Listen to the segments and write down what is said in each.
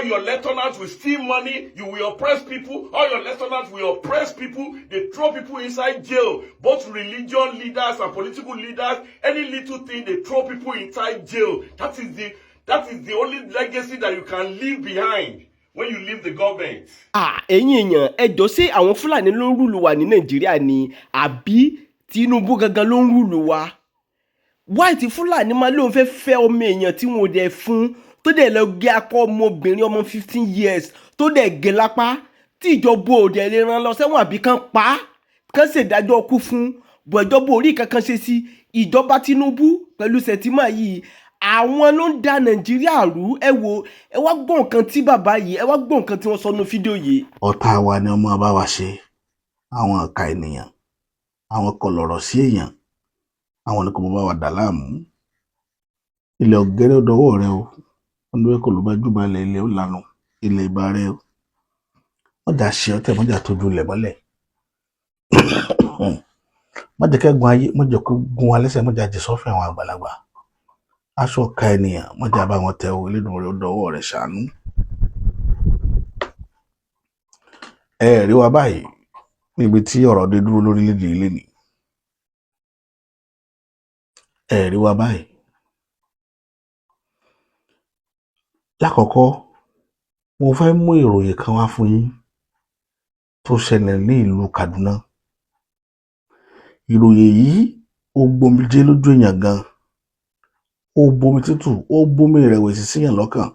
your lieutenants will steal money, you will oppress people, all your lieutenants will oppress people, they throw people inside jail, both religion leaders and political leaders, any little thing, they throw people inside jail. That is the only legacy that you can leave behind when you leave the government. Ẹ̀yin èèyàn ẹ jọ̀ọ́ ṣé àwọn Fúlàní ló ń rúlu wa ní Nàìjíríà ni àbí Tinubu gangan ló ń rúlu wa? Why tí Fúlàní máa lóun fẹ́ fẹ́ ọmọ èèyàn tí wọn ò dẹ̀ fún tó dẹ̀ lọ gé akọ ọmọbìnrin ọmọ 15 years tó dẹ̀ gé lápá tí ìjọba ò dẹ̀ lè rán lọ sẹ́wọ̀n àbí kan pa á kán ṣèdájọ́ kú fún bọ̀ ìjọba ò rí kankan ṣe sí ìjọba Tinubu pẹ̀lú Sẹ̀tìmà yìí àwọn ló ń da Nàìjíríà rú. Ẹ wo ẹ wá gbọ́ nǹkan tí bàbá yìí ẹ wá gbọ́ nǹkan tí wọ́n sọ nínú fídíò yìí. Ọ̀tá wa ni ọmọ bá wa ṣe àwọn ọ̀ka ènìyàn àwọn kọlọ̀rọ̀ sí èèyàn àwọn ni kò mọ bá wa dà láàmú. Ilẹ̀ ọ̀gẹ́rẹ́ ọdọwọ́ rẹ o wọ́n lóye kò ló bá jù balẹ̀ ilẹ̀ ó lanu ilẹ̀ ìbá rẹ o wọ́n jà ṣe ọtẹ wọ́n jà tójú ilẹ̀ mọ́lẹ̀ wọ́n jẹ́ kẹ́gun ayé wọ́n jẹ́ kó gun wa lẹ́sẹ̀ wọ́n jà jẹ sọ́fìn àwọn àgbàlagbà aṣọ ọ̀ka ènìyàn wọ́n jà bá wọn tẹ o elédùn rẹ ọdọwọ́ rẹ ṣàánú. Ẹ rí wa báyìí níbi tí ọ̀rọ̀ dé dúró lórílẹ̀-èdè ilé ni ẹ rí wa báyìí. Lákọ̀ọ́kọ́ mo fẹ́ mú ìròyìn kan wá fún yín tó ṣẹlẹ̀ ní ìlú Kaduna. Ìròyìn yìí ó gbomijé lójú èèyàn gan, ó bomi tútù, ó bomi ìrẹ̀wẹ̀sì síyàn lọ́kàn.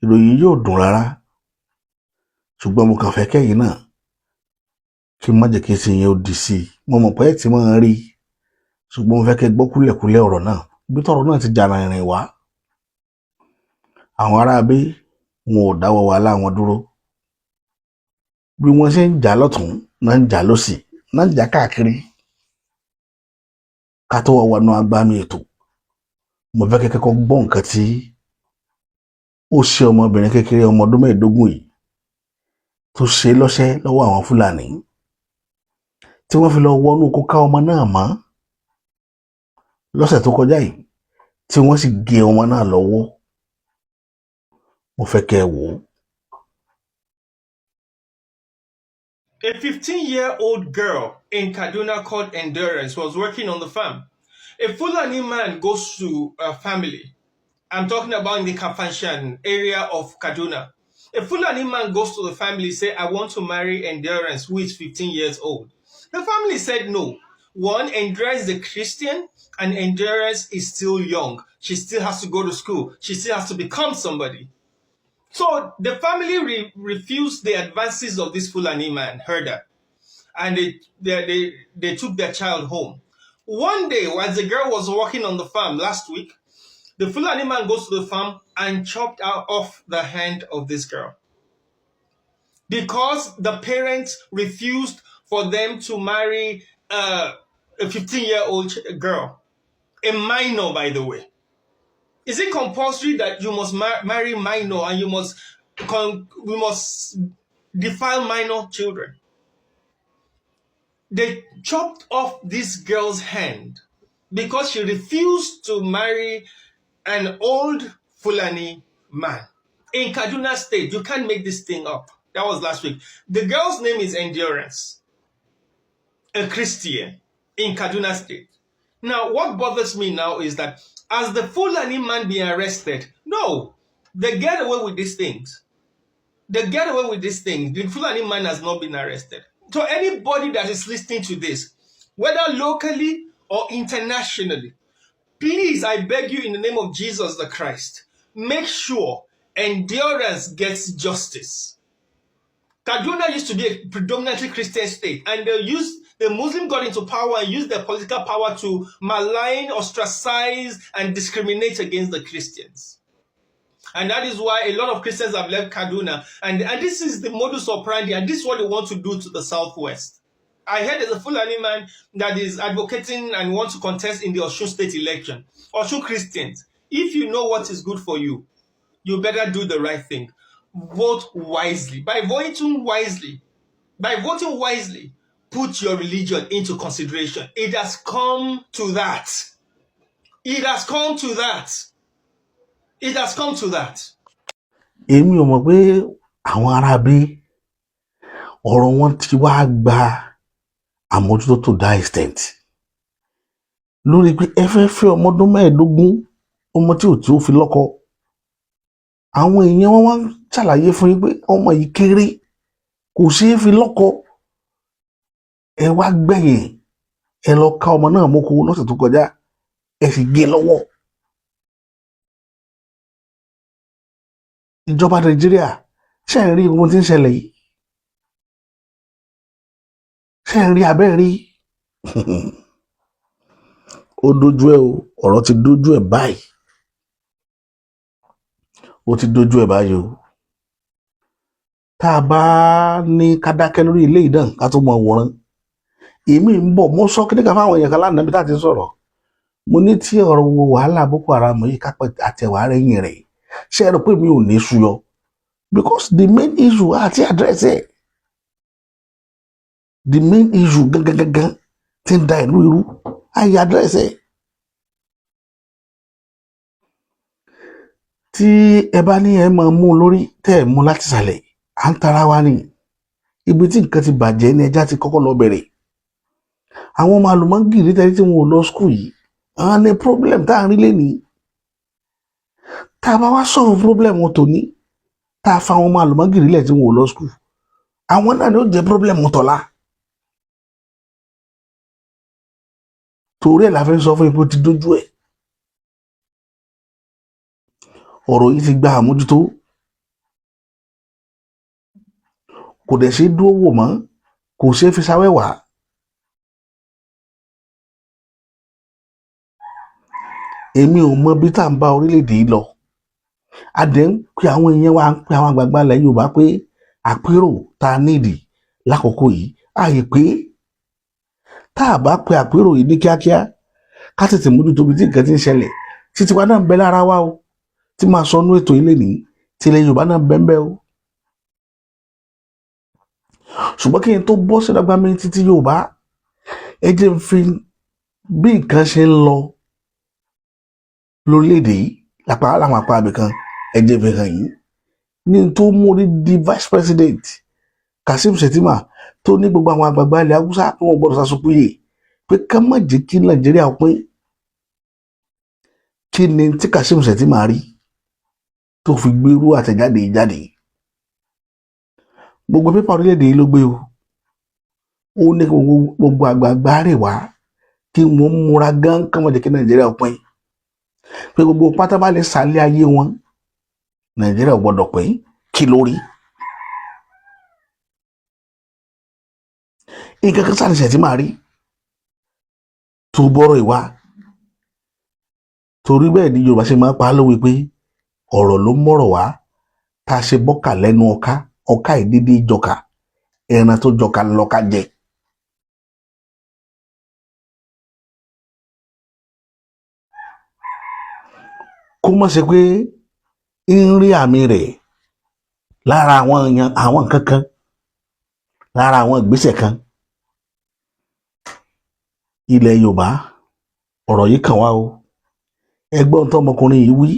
Ìròyìn yóò dùn rárá ṣùgbọ́n mo kàn fẹ́ kẹ́yìn náà kí n má jẹ́ kí n sì yẹn ó di sí i. Mo mọ̀ pé ẹ ti máa rí ṣùgbọ́n mo fẹ́ kẹ́ gbọ́ kúlẹ̀kúlẹ̀ ọ̀rọ̀ náà bí tọ́rọ̀ náà ti jà rìnrìn wá. Àwọn aráabí wọn ò dáwọ́ wàhálà wọn dúró bí wọ́n ṣe ń jà lọ́tún náà ń jà lósì náà ń jà káàkiri. Ká tó wá wọnú agbámi ètò mo fẹ́ kẹ́ kọ́kọ́ gbọ́ nǹkan tí ó ṣe ọmọbìnrin kékeré ọmọ ọdún 15 yìí tó ṣe lọ́ṣẹ́ lọ́wọ́ àwọn Fúlàní tí wọ́n fi lọ wọnú kó ká ọmọ náà mọ́ lọ́sẹ̀ tó kọjá yìí tí wọ́n sì gé ọmọ náà lọ́wọ́. Mo fẹ́ kẹ́ wò ó. A 15-year-old girl in Kaduna called Endurance was working on the farm. A Fulani man goes to a family. I'm talking about in the Kafanshan area of Kaduna. A Fulani man goes to the family, say, I want to marry Endurance, who is 15 years old. The family said no. One, Endurance is a Christian, and Endurance is still young. She still has to go to school. She still has to become somebody. So the family refused the advances of this Fulani man, herder, and they took their child home. One day, while the girl was working on the farm last week, the Fulani man goes to the farm and chopped off the hand of this girl because the parents refused for them to marry a 15-year-old girl, a minor, by the way. Is it compulsory that you must marry minor and we must defile minor children? They chopped off this girl's hand because she refused to marry an old Fulani man. In Kaduna State, you can't make this thing up. That was last week. The girl's name is Endurance, a Christian in Kaduna State. Now, what bothers me now is that as the Fulani man being arrested, no, they get away with these things. They get away with these things. The Fulani man has not been arrested. So anybody that is listening to this, whether locally or internationally, please, I beg you in the name of Jesus the Christ, make sure Endurance gets justice. Kaduna used to be a predominantly Christian state, and the Muslim got into power and used their political power to malign, ostracize, and discriminate against the Christians. And that is why a lot of Christians have left Kaduna. And this is the modus operandi, and this is what they want to do to the Southwest. I heard there's a Fulani man that is advocating and wants to contest in the Osun State election. Osun Christians, if you know what is good for you, you better do the right thing. Vote wisely. By voting wisely, put your religion into consideration. It has come to that. It has come to that. It has come to that. èmi ò mọ̀ pé àwọn aráabí ọ̀rọ̀ wọn ti wá gba àmójútó to that extent lórí pé ẹ fẹ́ ọmọ ọdún 15 ọmọ tí ò fi lọ́kọ àwọn èèyàn wọn wá ń ṣàlàyé fún yín pé ọmọ yìí kéré kò ṣeé fi lọ́kọ ẹ wá gbẹ̀yìn ẹ lọ ká ọmọ náà mọ́kò lọ́sẹ̀ tó kọjá ẹ sì gé lọ́wọ́. ìjọba nàìjíríà ṣe ń rí ohun tí ń ṣẹlẹ̀ yìí ṣe ń rí abẹ́ rí ó dojú ẹ o ọ̀rọ̀ ti dojú ẹ báyìí ó ti dojú ẹ báyìí o tá a bá ní ká dákẹ́ lórí ilé ìdán ká tó mọ wòran èmi ń bọ̀ mo sọ kíníkà fáwọn èèyàn kan lánàá bí tá a ti sọ̀rọ̀ mo ní tí ọ̀rọ̀ wo wàhálà boko haram yìí kápẹ́ àtẹ̀wá rẹ̀ yìn rẹ̀ ṣe é rò pé mi ò ní súyọ because the main issue àti address ẹ̀ the main issue gangan ti ń da ìlú irú àyè address ẹ̀ tí ẹ bá ní ẹ máa mú un lórí tẹ́ ẹ̀ mú láti sàlẹ̀ à ń tara wa ni ibi tí nǹkan ti bàjẹ́ ní ẹja ti kọ́kọ́ lọ bẹ̀rẹ̀ àwọn ọmọ àlùmọ́gìrì tẹ́lẹ̀ tí wọn ò lọ skul yìí àwọn ní problem tá à ń rí lénìí tá a bá wá sọ̀rọ̀ problem wọn tòní tá a fa àwọn ọmọ àlùmọ́gìrì lẹ̀ tí wọn ò lọ skul àwọn náà ni ó jẹ́ problem tọ̀la torí ẹ̀ la fẹ́ sọ fún ipò ti dójú ẹ̀ ọ̀rọ̀ yìí ti gba àmójútó kò dẹ̀ ṣe dúró wò mọ́ kò ṣe fi sáwẹ́wà èmi ò mọ bí tá à ń bá orílẹ̀-èdè yìí lọ adẹ̀ ń pe àwọn èèyàn wa ń pe àwọn àgbààgbà ilẹ̀ Yorùbá pé àpérò tá a nídìí lákòókò yìí àyè pé tá a bá pe àpérò yìí ní kíákíá ká tètè mójútó bí tí nǹkan ti ń ṣẹlẹ̀ títí wa náà ń bẹ lára wa o tí máa sọ nú ètò ilé nìyí tí ilẹ̀ Yorùbá náà ń bẹ ń bẹ o ṣùgbọ́n kí n tó bọ́ sí lágbàmí títí Yorùbá ẹ jẹ́ n fi bí nǹkan ṣe ń lọ lórílẹ̀‐èdè yìí láwọn apá abìkan ẹ jẹ́ fi hàn yín ní tó mú orí di vice president Kasim Shettima tó ní gbogbo àwọn àgbààgbà ilẹ̀ Haúsá tí wọ́n gbọ́dọ̀ sasopéye pé ká má jẹ́ kí Nàìjíríà pín kí ni tí Kasim Shettima rí tó fi gbérú àtẹ̀jáde jáde gbogbo pépà orílẹ̀-èdè yìí ló gbé o ó ní gbogbo àgbààgbà rẹ̀ wá kí wọ́n múra gán ká má jẹ́ kí Nàìjíríà pín pé gbogbo pátá bá lè sálẹ̀ ayé wọn Nàìjíríà gbọ́dọ̀ pín kí lórí nǹkan kan sáà Shettima rí tó bọ́rọ̀ ìwà torí bẹ́ẹ̀ ni Yorùbá ṣe máa pa á lówe pé ọ̀rọ̀ ló mọ̀rọ̀ wá tá a ṣe bọ́kà lẹ́nu ọká ìdídí jọkà ẹran tó jọkà lọ́ka jẹ. kó mọ̀ ṣe pé ń rí àmì rẹ̀ lára àwọn nǹkan kan lára àwọn ìgbésẹ̀ kan ilẹ̀ Yorùbá ọ̀rọ̀ yìí kàn wá o ẹgbọ́n tó ọmọkùnrin yìí wí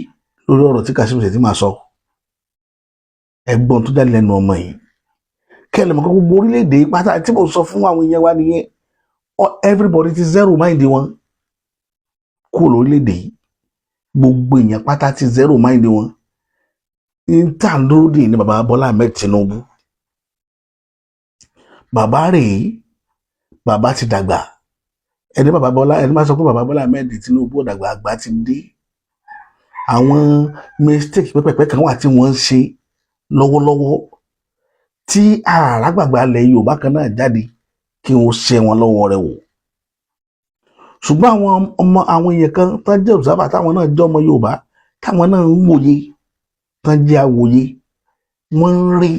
lórí ọ̀rọ̀ tí Kasim Shettima sọ ẹgbọ́n tó jáde lẹ́nu ọmọ yìí kẹlẹ̀ mọ́ gbogbo orílẹ̀-èdè pátá tí mo sọ fún àwọn èèyàn wa nìyẹn everybody ti zero mind wọn kúrò lórílẹ̀-èdè yìí gbogbo èèyàn pátá ti zero mind wọn intandrodi ní baba Bọ́lá Ahmed Tinubu bàbá rèé bàbá ti dàgbà ẹni máa sọ pé bàbá Bọ́lá Ahmed Tinubu ọ̀dàgbà àgbà ti dé àwọn mistake pẹ́pẹ́pẹ́ kan wà tí wọ́n ń ṣe lọ́wọ́lọ́wọ́ tí àràgbàgbà ilẹ̀ Yorùbá kan náà jáde kí wọ́n ṣe wọn lọ́wọ́ rẹ̀ wò ṣùgbọ́n àwọn èèyàn kan tán jẹ́ observer táwọn náà jẹ́ ọmọ Yorùbá táwọn náà ń wòye tán jẹ́ àwòye wọ́n ń rí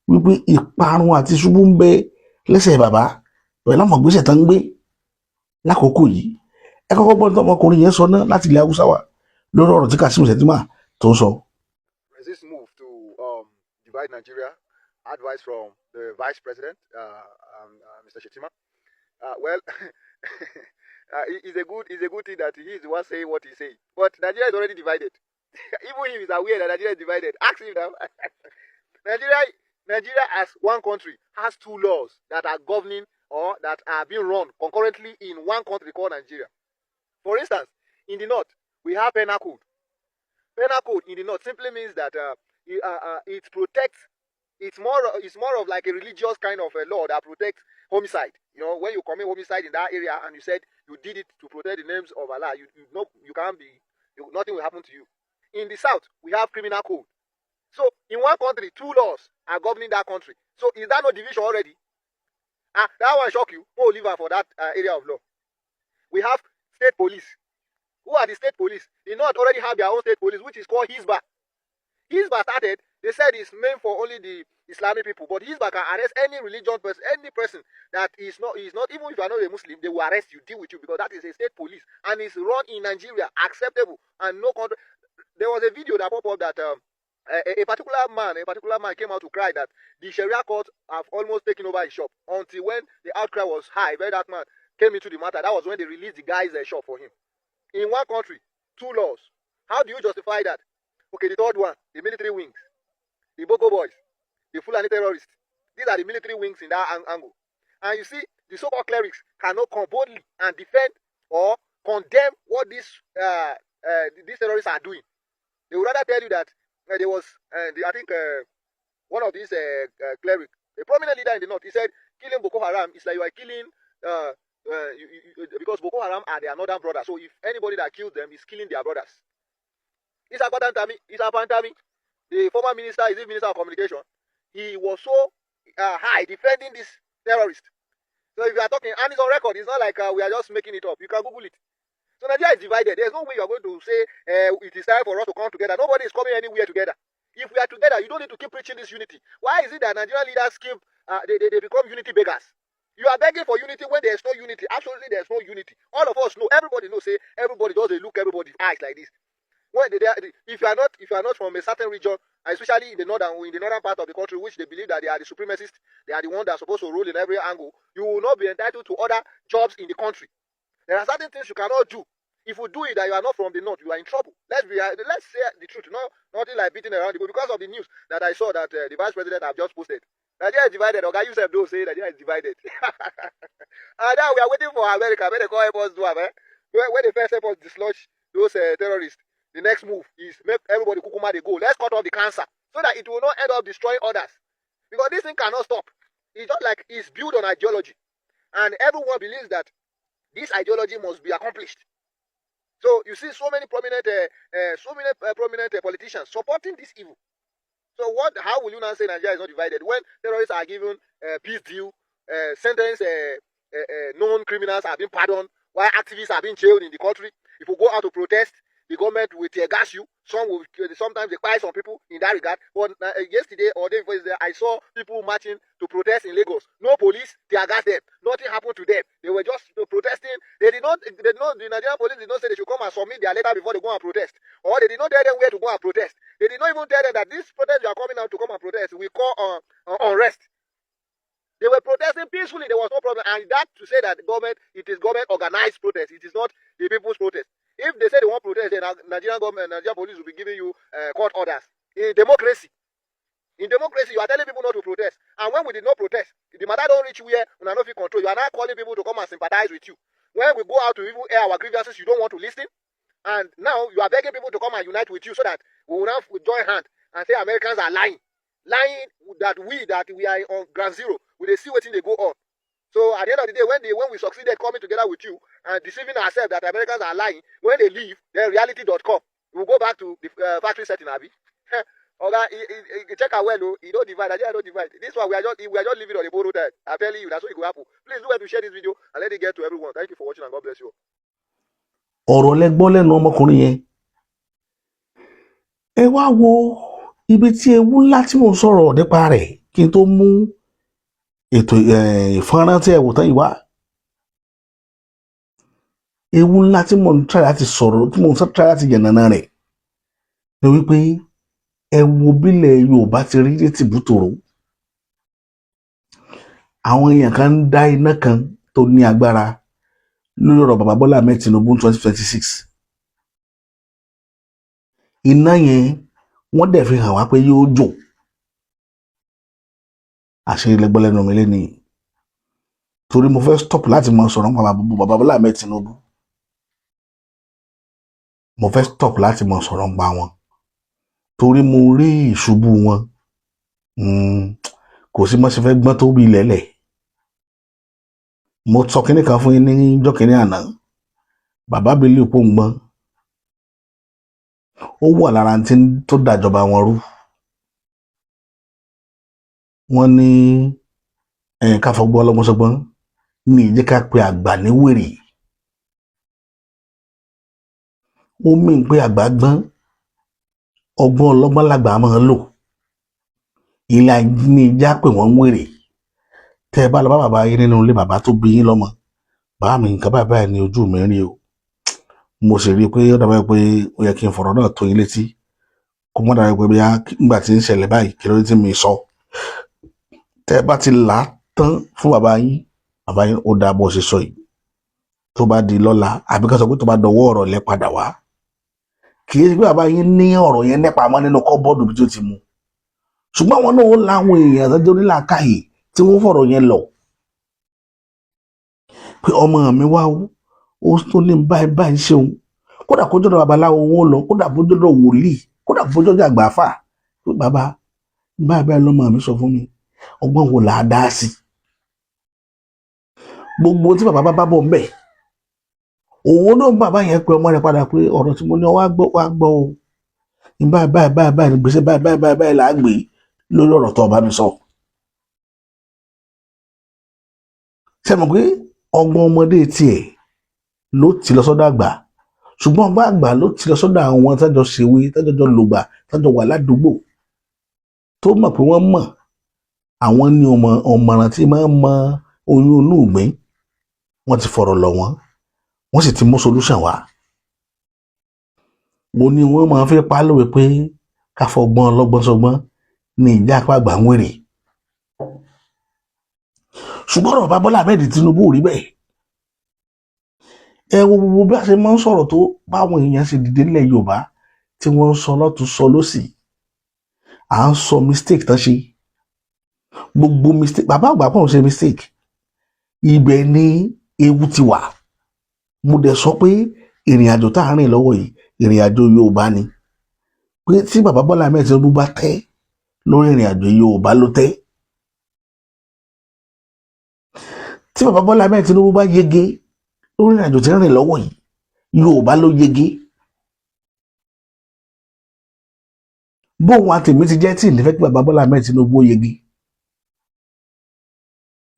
wípé ìparun àti ṣubú ń bẹ lẹ́sẹ̀ bàbá pẹ̀lú àwọn ìgbésẹ̀ tán ń gbé lákòókò yìí ẹ kọ́kọ́ gbọ́dọ̀ tó ọmọkùnrin yẹn sọ náà láti ilẹ̀ Haúsá wá lórí ọ̀rọ̀ tí Kasim Shettima tó ń sọ. This move to divide Nigeria, advice from the Vice President, Mr. Shettima. Well, it's a good thing that he is the one saying what he saying. But Nigeria is already divided. Even if he's aware that Nigeria is divided, ask him now. Nigeria as one country has two laws that are governing or that are being run concurrently in one country called Nigeria. For instance, in the north, we have penal code. Penal code in the north simply means that it protects. It's more of like a religious kind of a law that protects homicide. You know, when you commit homicide in that area and you said you did it to protect the names of Allah, you can't be, nothing will happen to you. In the south, we have criminal code. So in one country, two laws are governing that country. So is that no division already? That one shock you. Who will leave for that area of law? We have state police. Who are the state police? The North already have their own state police, which is called Hizbah. Hizbah started, they said it's meant for only the Islamic people, but Hizbah can arrest any religion person, any person that is not, even if you are not a Muslim, they will arrest you, deal with you, because that is a state police, and it's run in Nigeria, acceptable, and no country. There was a video that popped up that a particular man came out to cry that the Sharia court have almost taken over his shop, until when the outcry was high, when that man came into the matter, that was when they released the guy's shop for him. In one country, two laws. How do you justify that? Okay, the third one, the military wings, the Gbogbo boys, the Fulani terrorists. These are the military wings in that angle. And you see, the so-called clerics cannot come boldly and defend or condemn what these terrorists are doing. They would rather tell you that there was, I think, one of these clerics, a prominent leader in the north, he said, killing Boko Haram is like you are killing, because Boko Haram are their northern brothers. So if anybody that kills them is killing their brothers. Isa Pantami, the former minister, is the minister of communication, he was so high defending this terrorist. So if you are talking, and it's on record, it's not like we are just making it up. You can Google it. So Nigeria is divided. There's no way you are going to say it is time for us to come together. Nobody is coming anywhere together. If we are together, you don't need to keep preaching this unity. Why is it that Nigerian leaders they become unity beggars? You are begging for unity when there is no unity. Absolutely, there is no unity. All of us know. Everybody knows. Say everybody does. They look everybody's eyes like this. When if you are not from a certain region, especially in the northern part of the country, which they believe that they are the supremacists, they are the ones that are supposed to rule in every angle, you will not be entitled to other jobs in the country. There are certain things you cannot do. If you do it that you are not from the north, you are in trouble. Let's say the truth. Nothing like beating around the bush. Because of the news that I saw that the vice president have just posted. Nigeria is divided. Okay, you said don't say Nigeria is divided. And now we are waiting for America. When they call us do when they first help us dislodge those terrorists, the next move is make everybody kukuma they go. Let's cut off the cancer so that it will not end up destroying others. Because this thing cannot stop. It's just like it's built on ideology, and everyone believes that this ideology must be accomplished. So you see so many prominent politicians supporting this evil. So how will you now say Nigeria is not divided when terrorists are given peace deal, known criminals are being pardoned, while activists are being jailed in the country? If you go out to protest, the government will tear gas you. Sometimes they buy some people in that regard. But yesterday or day before yesterday, I saw people marching to protest in Lagos. No police, tear gas them. Nothing happened to them. They were just protesting. The Nigerian police did not say they should come and submit their letter before they go and protest. Or they did not tell them where to go and protest. They did not even tell them that this protest you are coming out to come and protest, we call unrest. They were protesting peacefully. There was no problem. And that to say that it is government organized protest. It is not the people's protest. If they say they want protest, then Nigerian police will be giving you court orders. In democracy, you are telling people not to protest. And when we did not protest, the matter don't reach where we are not in control. You are now calling people to come and sympathize with you. When we go out to even air our grievances, you don't want to listen. And now you are begging people to come and unite with you so that we will now join hands and say Americans are lying. Lying that we are on ground zero. We they see what they go on. So at the end of the day, when we succeeded coming together with you and deceiving ourselves that Americans are lying, when they leave, then reality.com, we'll go back to the factory setting, Abi. Check out well, you don't divide. I don't divide. This one we are just living on a borrowed time. I'm telling you, that's what it will happen. Please do well to share this video and let it get to everyone. Thank you for watching and God bless you. ọ̀rọ̀ lẹ́gbọ́n lẹ́nu ọmọkùnrin yẹn. Ẹ wá wo ibi tí ewu ńlá tí mò ń sọ̀rọ̀ nípa rẹ̀ kí n tó mú ètò ìfọ́nrán tí ẹ wò tán yìí wá. Ewu ńlá tí mò ń try láti sọ̀rọ̀, tí mò ń try láti yànnàná rẹ̀ ni wípé ẹ wo bílẹ̀ Yorùbá ti rí ní tìbútòrò. Àwọn èèyàn kan ń dá iná kan tó ní agbára lórí ọ̀rọ̀ bàbá Bọ́lá Ahmed Tinubu 2026. iná yẹn wọ́n dẹ̀ fi hàn wá pé yóò jò àṣírí lẹ́gbọ́n lẹ́nu mi lẹ́nìí torí mo fẹ́ stop láti mọ sọ̀rọ̀ nípa bàbá Bọ́lá Ahmed Tinubu mo fẹ́ stop láti mọ sọ̀rọ̀ nípa wọn torí mo rí ìṣubú wọn kò sí mọ́ ṣe fẹ́ gbọ́n tó bí lẹ́lẹ̀ mo sọ kínní kan fún yín ní ọjọ́ kínní àná bàbá Bílí òpó ń gbọ́n ó wà lára tí tó dàjọba wọn rú wọ́n ní ká fọgbọ́n ọlọ́gbọ́n sọgbọ́n ní ìjẹ́ ká pe àgbà ní wèrè ó mì pé àgbà gbọ́n ọgbọ́n ọlọ́gbọ́n làgbà máa ń lò ilé ní ìjà pé wọ́n ń wèrè tẹ́ ẹ bá lọ bá bàbá yín nínú ilé bàbá tó bí yín lọ́mọ bàbá mi nǹkan báyìí báyìí ní ojú mi rí o mo sì rí i pé ó dàbí pé ó yẹ kí n fọ̀rọ̀ náà tó yín létí kó mọ́ dàbí pé bí nígbà tí ń ṣẹlẹ̀ báyìí kí ló dé tí mi sọ tẹ́ ẹ bá ti là á tán fún bàbá yín ó dáa bó ṣe sọ yìí tó bá di lọ́la àbí ká sọ pé tó bá dọwọ́ ọ̀rọ̀ lẹ́ padà wá kì í ṣe pé bàbá yín ní ọ̀rọ̀ yẹn nípa mọ́ nínú kọ́bọ́ọ̀dù bí tó ti mu ṣùgbọ́n àwọn náà ó láwọn èèyàn tó onílàákàyè tí wọ́n fọ̀rọ̀ yẹn lọ pé ọmọ mi wá ó tó ní báyìí báyìí ṣeun kódà kó jọ́dọ̀ babaláwo wọn lọ kódà kó jọ́dọ̀ wòlíì kódà kó jọ́dọ̀ àgbàfà pé bàbá báyìí báyìí lọ́mọ mi sọ fún mi ọgbọ́n wo là á dá sí gbogbo tí bàbá bá bọ̀ ń bẹ̀ òun náà bàbá yẹn pé ọmọ rẹ̀ padà pé ọ̀rọ̀ tí mo ní wá gbọ́ o báyìí gbèsè báyìí là á gbé lórí ọ̀rọ̀ tó ọba mi sọ. ṣé mo pé ọgbọ́n ọmọdé tiẹ̀ ló ti lọ sọ́dọ̀ àgbà ṣùgbọ́n ọgbọ́n àgbà ló ti lọ sọ́dọ̀ àwọn tájọ ṣèwé tájọ lògbà tájọ wà ládùúgbò tó mọ̀ pé wọ́n mọ̀ àwọn ní ọmọràn tí máa ń mọ oyún inú ìgbín wọ́n ti fọ̀rọ̀ lọ̀ wọ́n sì ti mú solution wá. mo ní wọ́n máa fi pa lówe pé ká fọgbọ́n ọlọ́gbọ́n sọgbọ́n ní ìjà apá àgbà ń wèrè ṣùgbọ́n ọ̀rọ̀ bàbá Bọ́lá Ahmed Tinubu rí bẹ́ẹ̀ ẹ wo gbogbo bí a ṣe máa ń sọ̀rọ̀ tó báwọn èèyàn ṣe dìde nílẹ̀ Yorùbá tí wọ́n ń sọ lọ́tún sọ lọ́sì à ń sọ mistake tán ṣe gbogbo mistake bàbá àgbà pọ̀ ń ṣe mistake ibẹ̀ ni ewu ti wà mo dẹ̀ sọ pé ìrìn àjò tá à ń rìn lọ́wọ́ yìí ìrìn àjò Yorùbá ni pé tí bàbá Bọ́lá Ahmed Tinubu bá tẹ́ lórí ìrìn àjò Yorùbá ló tẹ́ tí bàbá Bọ́lá Ahmed Tinubu bá yege lórí ìrìn àjò tí ń rìn lọ́wọ́ yìí Yorùbá ló yege bóun àtẹ̀mí ti jẹ́ tí ì nífẹ̀ẹ́ kí bàbá Bọ́lá Ahmed Tinubu ó yege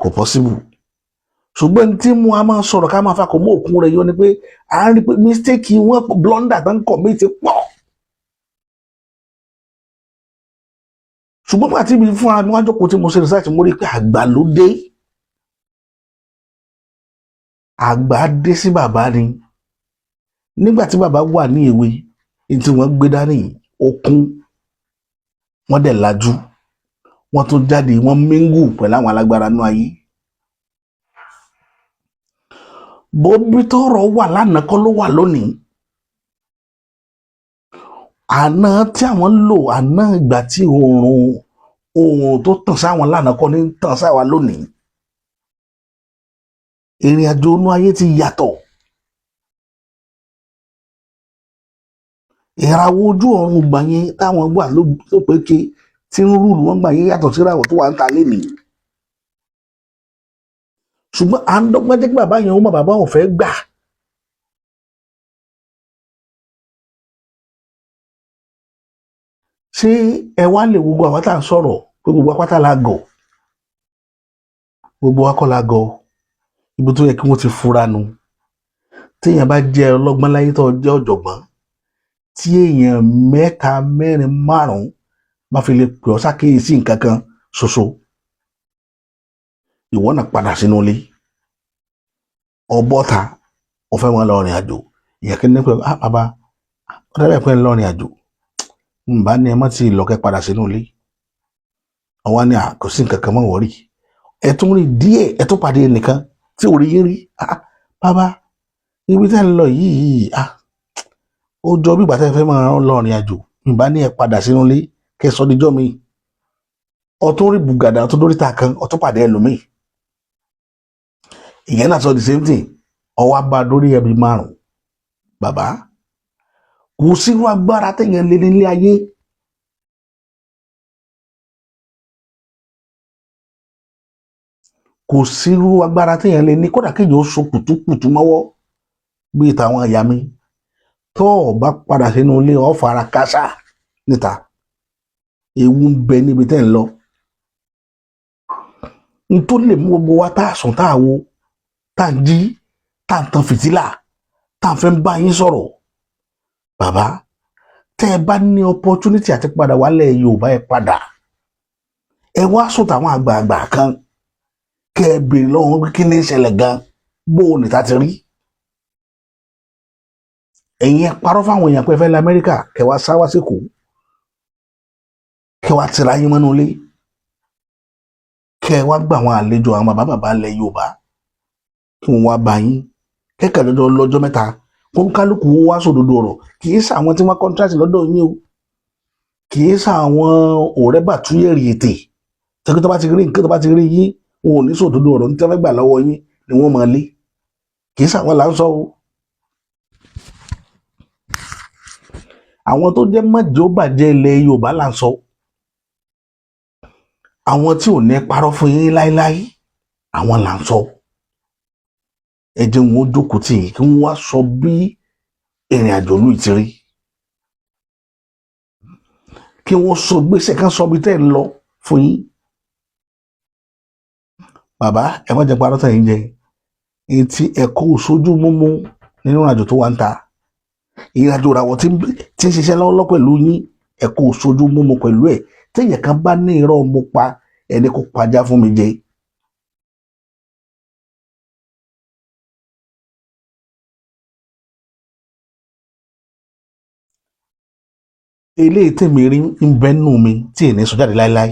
kò possible ṣùgbọ́n tí mo a máa sọ̀rọ̀ ká máa fakọ̀ mọ́ òkun rẹ̀ yọ ni pé à ń rí pé mistake wọn blunder tó ń commit pọ̀ ṣùgbọ́n pàtí mi fún àwọn àjọkò tí mo ṣe research mo rí pé àgbà ló dé àgbà dé sí bàbá ni nígbà tí bàbá wà ní èwe tí wọ́n gbé dání okun wọ́n dẹ̀ lajú wọ́n tún jáde wọ́n mingle pẹ̀lú àwọn alágbára nú ayé bóbí tọrọ wà lánàá kọ́ ló wà lónìí àná tí àwọn lò àná ìgbà tí oòrùn tó tàn sáwọn lánàá kọ́ ní tàn sáwa lónìí ìrìn àjò inú ayé ti yàtọ̀ ìràwọ̀ ojú ọ̀run gbà yẹn táwọn gbà ló pé ké tí ń rúùlù wọn gbà yẹn yàtọ̀ síràwọ̀ tó wà ń ta lénìí ṣùgbọ́n à ń dọ́gbọ́n jẹ́ kí bàbá yẹn ó mọ̀ bàbá ò fẹ́ gbà ṣé ẹ wá lè gbogbo àwọn tá à ń sọ̀rọ̀ pé gbogbo apáta la gọ̀ gbogbo akọ́ la gọ̀ ibi tó yẹ kí wọ́n ti fura nu téèyàn bá jẹ́ ọlọ́gbọ́n láyé tó jẹ́ ọ̀jọ̀gbọ́n tí èèyàn mẹ́ta mẹ́rin márùn-ún bá fi lè pè ọ́ sákèésí nǹkan kan ṣoṣo ìwọ náà padà sínú ilé ọbọ̀ta ọ̀fẹ́ wọn lọ rìn àjò ìyẹn kí ní pé bàbá ọ̀dẹ́rẹ́ pẹ́ lọ rìn àjò nbà ní ẹ má ti lọ́kẹ́ padà sínú ilé ọwọ́ ni kò sí nǹkan kan mọ́ wọ́rì ẹ tún rí díẹ̀ ẹ tún pàdé nìkan tí ò rí yín rí bàbá ibi tẹ́ ń lọ yìí ó jọ bí ìgbà tẹ́ fẹ́ máa rán lọ rìn àjò ìbá ní ẹ padà sínú ilé kẹsàn díjọ́ mi ọtún rí bùgàdà ọtún lórí ta kan ọtún pàdé ẹlòmíì ìyẹn náà sọ the same thing ọwọ́ bá lórí ẹbí márùn bàbá kò sírú agbára téèyàn lé nílé ayé kò sírú agbára téèyàn lé ní kódà kéèyàn ó so kùtùkùtù mọ́wọ́ bíi tàwọn ìyá mi tó o bá padà sínú ilé ọ fara káṣá níta ewu ń bẹ níbi tẹ́ ń lọ n tó lè mú gbogbo wa tá a sùn tá a wo tá a jí tá a tan fìtílà tá a fẹ́ ń bá yín sọ̀rọ̀ bàbá tẹ́ ẹ bá ní opportunity àti padà wálẹ̀ Yorùbá ẹ padà ẹ wá sùn táwọn àgbààgbà kan kẹ́ ẹ béèrè lọ́wọ́ pé kí ní ìṣẹ̀lẹ̀ gan bó o nìta ti rí ẹ̀yin ẹ parọ́ fáwọn èèyàn pé ẹ fẹ́ lọ Amẹ́ríkà kẹ́ wá sáwá síkò kẹ́ wá tira yín mọ́nú ilé kẹ́ ẹ wá gbà àwọn àlejò àwọn bàbá ilẹ̀ Yorùbá kí wọ́n wá bá yín kẹ́kẹ́ lọ́jọ́ mẹ́ta kó kálukú wá sòdodo ọ̀rọ̀ kì í ṣàwọn tí wọ́n kọ́ńtrátì lọ́dọ̀ yín o kì í ṣàwọn ọ̀rẹ́ bàtúyẹ̀rì ètè tẹ́kí tó bá ti rí nǹkan tó bá ti rí yín wọn ò ní sòdodo ọ̀rọ̀ ní tí wọ́n fẹ́ gbà lọ́wọ́ yín ni wọ́n máa lé kì í ṣàwọn là ń sọ o. àwọn tó jẹ́ mọ́jọ́ bàjẹ́ ilẹ̀ Yorùbá là ń sọ àwọn tí ò ní parọ́ fún yín láéláé àwọn là ń sọ ẹ jẹ́ wọn ó jókòó tì yín kí wọ́n wá sọ bí ìrìn àjò ìlú ti rí kí wọ́n sọ gbèsè kan sọ bí tẹ́ ẹ lọ fún yín bàbá ẹ má jẹ́ parọ́ tẹ̀ yín jẹ etí ẹ̀kọ́ òṣojú mímú nínú àjò tó wà ń ta ìrìnàjò ìràwọ̀ tí ń ṣiṣẹ́ lọ́wọ́lọ́wọ́ pẹ̀lú yín ẹ̀kọ́ òṣojú mímú pẹ̀lú ẹ̀ téèyàn kan bá ní irọ́ mo pa ẹni kó pajá fún mi jẹ. eléyìí tèmi rí ń bẹ nù mi tí èmi sọ jáde láéláé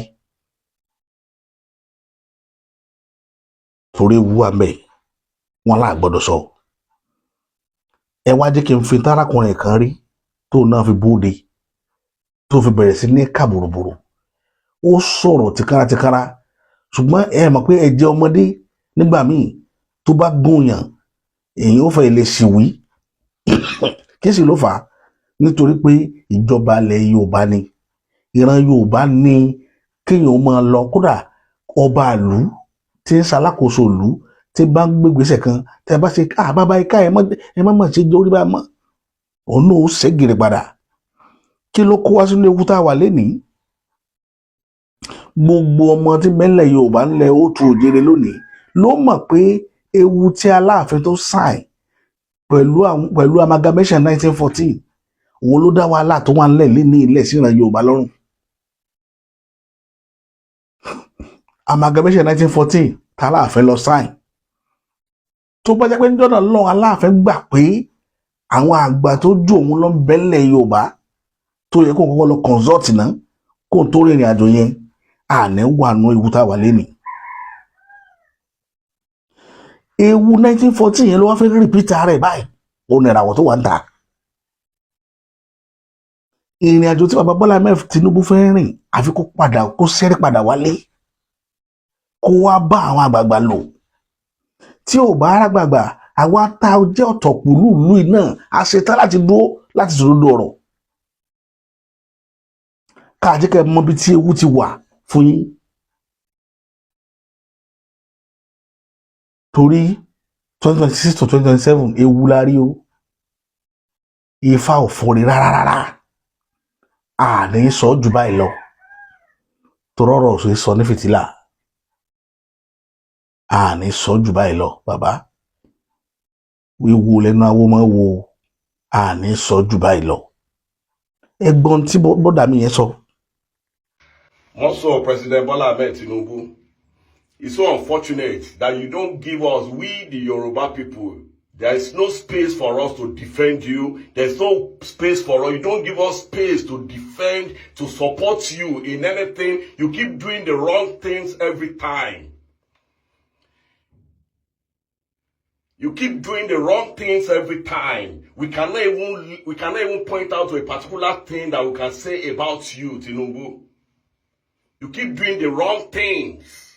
torí ewu àmẹ wọn là gbọ́dọ̀ sọ ẹ wá jẹ́ kí n fi tárakùnrin kan rí tó náà fi bóde tó fi bẹ̀rẹ̀ sí ní kà bòròbòrò ó sọ̀rọ̀ tìkáratíkára ṣùgbọ́n ẹ mọ̀ pé ẹ̀jẹ̀ ọmọdé nígbà míì tó bá gúnyàn èyí ó fẹ́ lè ṣìwí kí sì ló fà á nítorí pé ìjọba ilẹ̀ Yorùbá ni ìran Yorùbá ni kéèyàn máa lọ kódà ọba ìlú tí ń ṣalákòóso ìlú tí bá ń gbégbèsè kan tẹ bá ṣe bàbá ika ẹ má ṣe jẹ orí bá mọ òun náà ó ṣègìrì padà kí ló kó wá sínú ewu tá a wà lénìí gbogbo ọmọ tí mẹ́lẹ̀ Yorùbá ńlẹ̀ ó tu òjèrè lónìí ló mọ̀ pé ewu tí Aláàfin tó sáìn pẹ̀lú amalgamation 1914 òun ló dá wàhálà tó wà ńlẹ̀ ní ilẹ̀ síran Yorùbá lọ́rùn amalgamation 1914 tá Aláàfin lọ sáìn tó bá jẹ́ pé níjọ́ náà lọ́wọ́ Aláàfin gbà pé àwọn àgbà tó ju òun lọ bẹ́lẹ̀ Yorùbá tó yẹ kó kọ́kọ́ lọ consult náà kó tó rìnrìn àjò yẹn àní wà nù ewu tá a wà lẹ́nìí. ewu 1914 yẹn ló wá fẹ́ rìpítà rẹ̀ báyìí òun ìràwọ̀ tó wà ń ta. ìrìn àjò tí bàbá Bọ́lá mẹ́f Tinubu fẹ́ rìn àfi kó sẹ́rí padà wálé kó wá bá àwọn àgbààgbà lò tí ò bá rágbàgbà àwa tá a jẹ́ ọ̀tọ̀kùlú ìlú náà a ṣetán láti dúró láti sòdodo ọ̀rọ̀ káàjẹ́ kẹ́ mọ̀ bí tí ewu ti wà fún yín torí 2026 to 2027 ewu la rí o Ifá ò forí rárá àní sọ jù báyìí lọ torọ́rọ̀ òṣèré sọ ní fìtílà àní sọ jù báyìí lọ bàbá wíwo lẹ́nu awo máa wo àní sọ jù báyìí lọ ẹ̀gbọ́n tí bọ́dà mi yẹn sọ. Also, President Bola Ahmed Tinubu, it's so unfortunate that you don't give us, we the Yoruba people, there is no space for us to defend you. There's no space for us. You don't give us space to defend, to support you in anything. You keep doing the wrong things every time. You keep doing the wrong things every time. We cannot even point out to a particular thing that we can say about you, Tinubu. You keep doing the wrong things.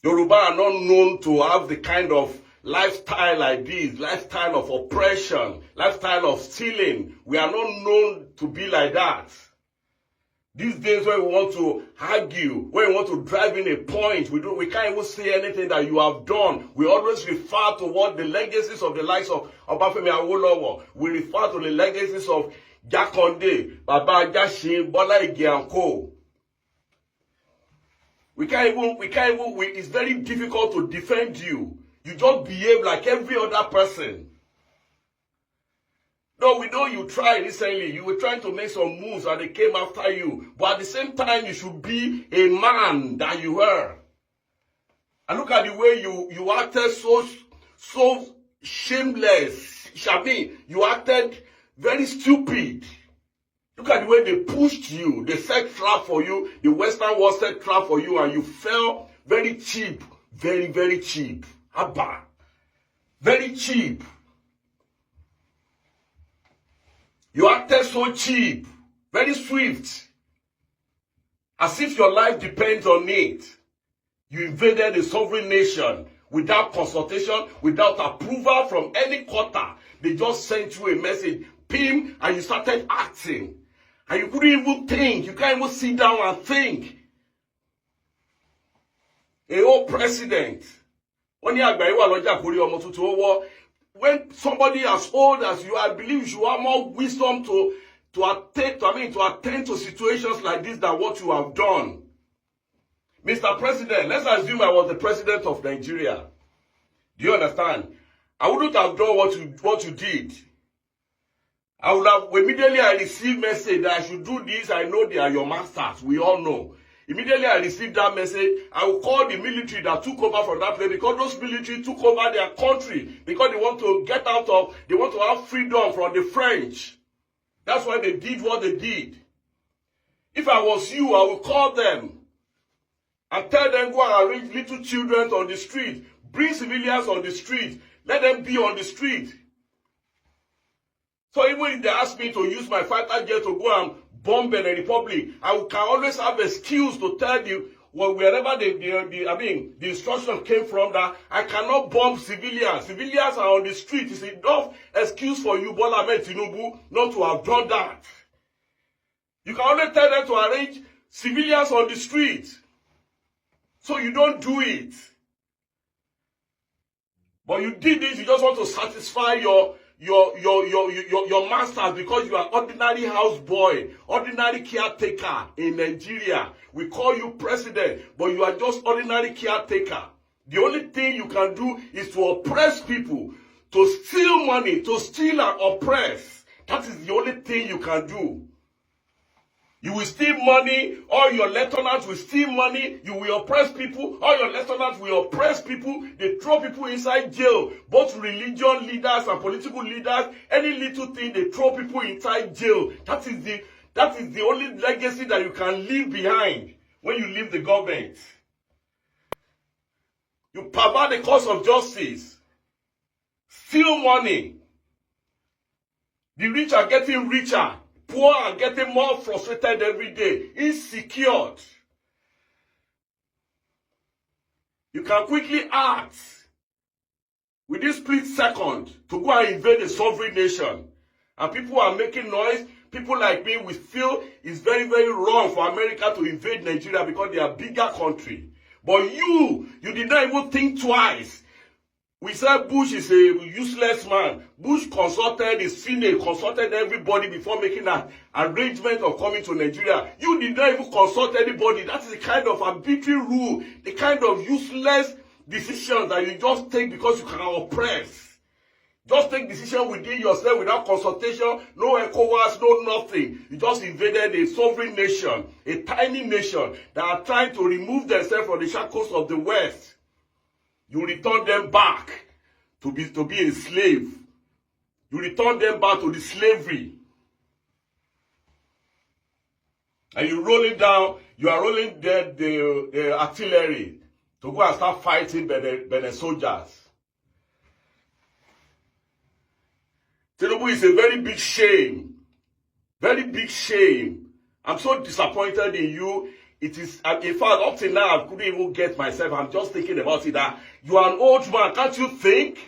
Yoruba are not known to have the kind of lifestyle like this, lifestyle of oppression, lifestyle of stealing. We are not known to be like that. These days when we want to argue, when we want to drive in a point, we can't even say anything that you have done. We always refer to what the legacies of the likes of Obafemi Awolowo. We refer to the legacies of Jakonde, Baba Ajasin, Bola Ige and Co. It's very difficult to defend you. You just behave like every other person. No, we know you tried recently. You were trying to make some moves and they came after you. But at the same time, you should be a man that you were. And look at the way you acted so shameless. Shabi, you acted very stupid. Look at the way they pushed you. They set trap for you. The Western world set trap for you and you fell very cheap. Very, very cheap. Abba. Very cheap. You acted so cheap, very swift, as if your life depends on it. You invaded a sovereign nation without consultation, without approval from any quarter. They just sent you a message, pim, and you started acting. And you couldn't even think. You can't even sit down and think. A whole president. When somebody as old as you, I believe you should have more wisdom to attend to situations like this than what you have done. Mr. President, let's assume I was the president of Nigeria. Do you understand? I wouldn't have done what you did. I would have immediately I received message that I should do this. I know they are your masters. We all know. Immediately I received that message, I will call the military that took over from that place because those military took over their country because they want to they want to have freedom from the French. That's why they did what they did. If I was you, I would call them and tell them go and arrange little children on the street, bring civilians on the street, let them be on the street. So even if they ask me to use my fighter jet to go and bomb Benin Republic, I can always have excuse to tell you wherever the instruction came from that I cannot bomb civilians. Civilians are on the street. It's enough excuse for you, Bola Ahmed Tinubu, not to have done that. You can only tell them to arrange civilians on the street. So you don't do it. But you did this, you just want to satisfy your masters because you are ordinary houseboy, ordinary caretaker in Nigeria. We call you president, but you are just ordinary caretaker. The only thing you can do is to oppress people, to steal money, to steal and oppress. That is the only thing you can do. You will steal money, all your lieutenants will steal money, you will oppress people, all your lieutenants will oppress people, they throw people inside jail, both religion leaders and political leaders, any little thing, they throw people inside jail. That is the only legacy that you can leave behind when you leave the government. You pervert the cause of justice, steal money. The rich are getting richer. Poor are getting more frustrated every day, insecure. You can quickly act within split second to go and invade a sovereign nation. And people are making noise. People like me, we feel it's very, very wrong for America to invade Nigeria because they are a bigger country. But you did not even think twice. We said Bush is a useless man. Bush consulted his Senate, consulted everybody before making an arrangement of coming to Nigeria. You did not even consult anybody. That is the kind of arbitrary rule, the kind of useless decisions that you just take because you can oppress. Just take decision within yourself without consultation, no ECOWAS, no nothing. You just invaded a sovereign nation, a tiny nation that are trying to remove themselves from the shackles of the West. You return them back to be a slave. You return them back to the slavery. And you roll it down, you are rolling the artillery to go and start fighting Benin soldiers. Tinubu is a very big shame. Very big shame. I'm so disappointed in you. It is, in fact, up till now, I couldn't even get myself. I'm just thinking about it that you are an old man. Can't you think?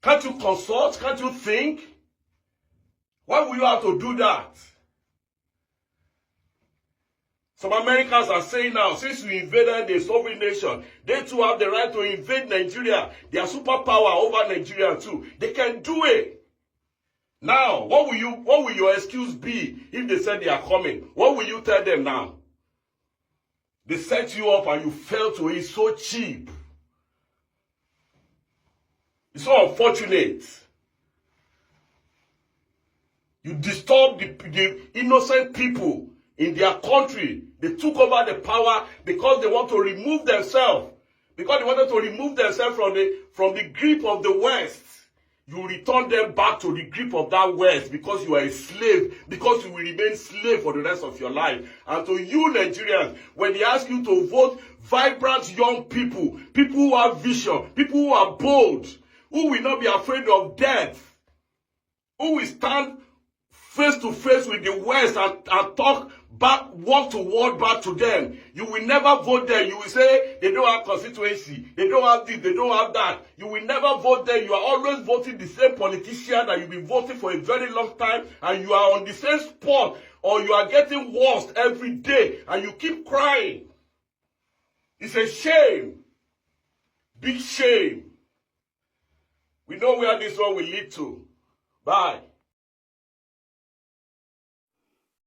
Can't you consult? Can't you think? Why will you have to do that? Some Americans are saying now, since we invaded the sovereign nation, they too have the right to invade Nigeria. They are superpower over Nigeria too. They can do it. Now, what will your excuse be if they said they are coming? What will you tell them now? They set you up and you fell to it so cheap. It's so unfortunate. You disturbed the innocent people in their country. They took over the power because they want to remove themselves. Because they wanted to remove themselves from the grip of the West. You return them back to the grip of that West because you are a slave, because you will remain slave for the rest of your life. And to you Nigerians, when they ask you to vote vibrant young people, people who have vision, people who are bold, who will not be afraid of death, who will stand face to face with the West and talk back, word to word back to them. You will never vote them. You will say they don't have constituency, they don't have this, they don't have that. You will never vote them. You are always voting the same politician that you've been voting for a very long time, and you are on the same spot, or you are getting worse every day, and you keep crying. It's a shame. Big shame. We know where this one will lead to. Bye.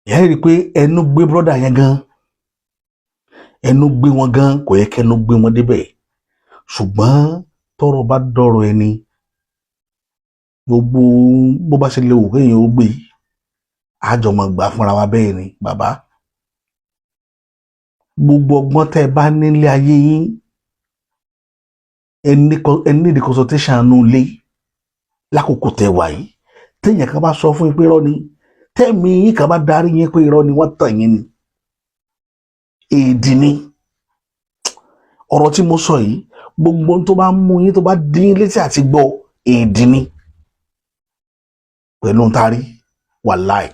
Ìyá rí pé ẹnu gbé brọ́dà yẹn gan, ẹnu gbé wọn gan, kò yẹ kẹ́nu gbé wọn débẹ̀. Ṣùgbọ́n tọ́rọ̀ bá dọ̀rọ̀ ẹni, gbogbo bó bá ṣe lè wò kéèyàn ó gbé, àjọmọ̀ gbà fúnra wa bẹ́ẹ̀ ni bàbá. Gbogbo ọgbọ́n tẹ́ ẹ bá nílé ayé yín, ẹ ní the consultation nù lé lákòókò tẹ́ wà yìí. Téèyàn kan bá sọ fún yín pé irọ́ ni, tẹ́mi yín kan bá darí yín pé irọ́ ni, wọ́n tàn yín ni. Èdì ni. Ọ̀rọ̀ tí mo sọ yìí, gbogbo tó bá mú yín tó bá dín létí àti gbọ́, èdì ni. Pẹ̀lú tarí, wàláì.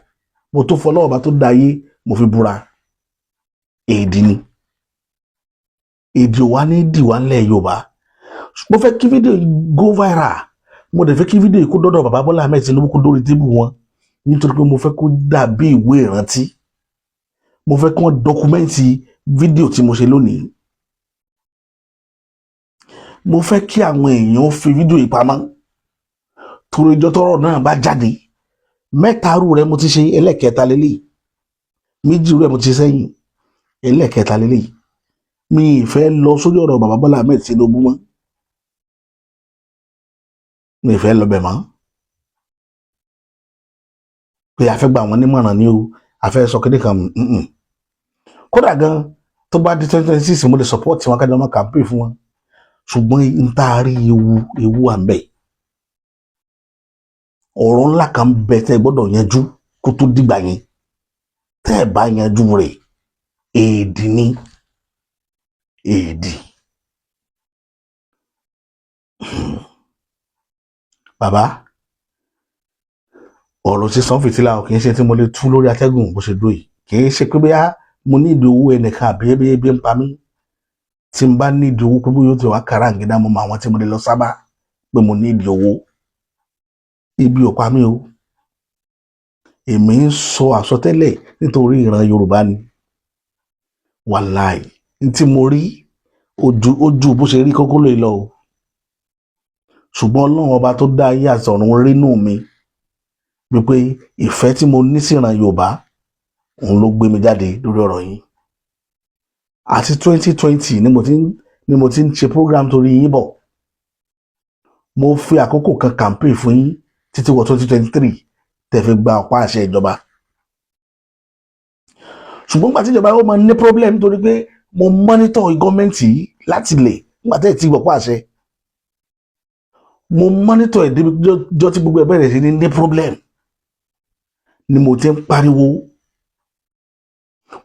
Mo tó fọlọ́wọ́ bá tó dá ayé, mo fi búra. Èdì ni. Èdì ò wá ní dì wá ńlẹ̀ Yorùbá. Mo fẹ́ kí fídíò yìí go viral. Mo dẹ̀ fẹ́ kí fídíò yìí kó dọ́dọ̀ bàbá Bọ́lá Ahmed Tinubu kó dórí tébù wọn. Nítorí pé mo fẹ́ kó dàbí ìwé ìrántí. Mo fẹ́ kí wọ́n dọkumẹ́ǹtì fídíò tí mo ṣe lónìí. Mo fẹ́ kí àwọn èèyàn fi fídíò yìí pamọ́. Torí ìjọ tọ́rọ̀ náà bá jáde, 3 rẹ̀ mo ti ṣe, ẹlẹ́kẹta lélẹ̀. 2 rẹ̀ mo ti ṣe sẹ́yìn, ẹlẹ́kẹta lélẹ̀. Mi ì fẹ́ lọ sórí ọ̀rọ̀ bàbá Bọ́lá Ahmed Tinubu mọ́. Mi ì fẹ́ lọ bẹ̀ mọ́. Pé a fẹ́ gba àwọn nímọ̀ràn ni o, a fẹ́ sọ kéde kan. Kódà gan tó bá di 2026 mo lè support wọn kájọ máa campaign fún wọn. Ṣùgbọ́n n taari ewu à ń bẹ. Ọ̀rọ̀ ńlá kan bẹ tẹ́ gbọ́dọ̀ yanjú kó tó dìgbà yẹn. Tẹ́ ẹ bá yanjú rẹ̀, èdì ni. Èdì. Bàbá, ọ̀rọ̀ tí sàn fìtílà ò kì í ṣe tí mo lè tú lórí atẹ́gùn bó ṣe dúró yìí. Kì í ṣe pé bóyá mo ní ìdí owó ẹnìkan àbí ebi ń pa mí. Tí n bá ní ìdí owó pé bóyá ó ti wá kàràǹgídá mo mọ àwọn tí mo lè lọ sábà pé mo ní ìdí owó. Ibi ò pa mí o. Èmi ń sọ àsọtẹ́lẹ̀ nítorí ìran Yorùbá ni. Wàláì, ní tí mo rí ojú bó ṣe rí kókó lè lọ o. Ṣùgbọ́n Ọlọ́run ọba tó dá ayé àti ọ̀run rínú mi wípé ìfẹ́ tí mo ní sí ìran Yorùbá òun ló gbé mi jáde lórí ọ̀rọ̀ yìí. Àti 2020 ni mo ti ń ṣe program torí yín bọ̀. Mo fi àkókò kan campaign fún yín títí wọ 2023 tẹ́ fi gba ọ̀pá àṣẹ ìjọba. Ṣùgbọ́n nígbà tí ìjọba ó máa ní problem nítorí pé mo monitor gọ́ọ̀mẹ̀ntì láti lè nígbà tẹ́ ti gbọ̀pá àṣẹ. Mo monitor ẹ̀ débi jọ́ tí gbogbo ẹ̀ bẹ̀rẹ̀ sí ní problem ni mo ti ń pariwo.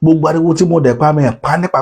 Gbogbo ariwo tí mo dẹ̀ pa mi ẹ̀ pa nípa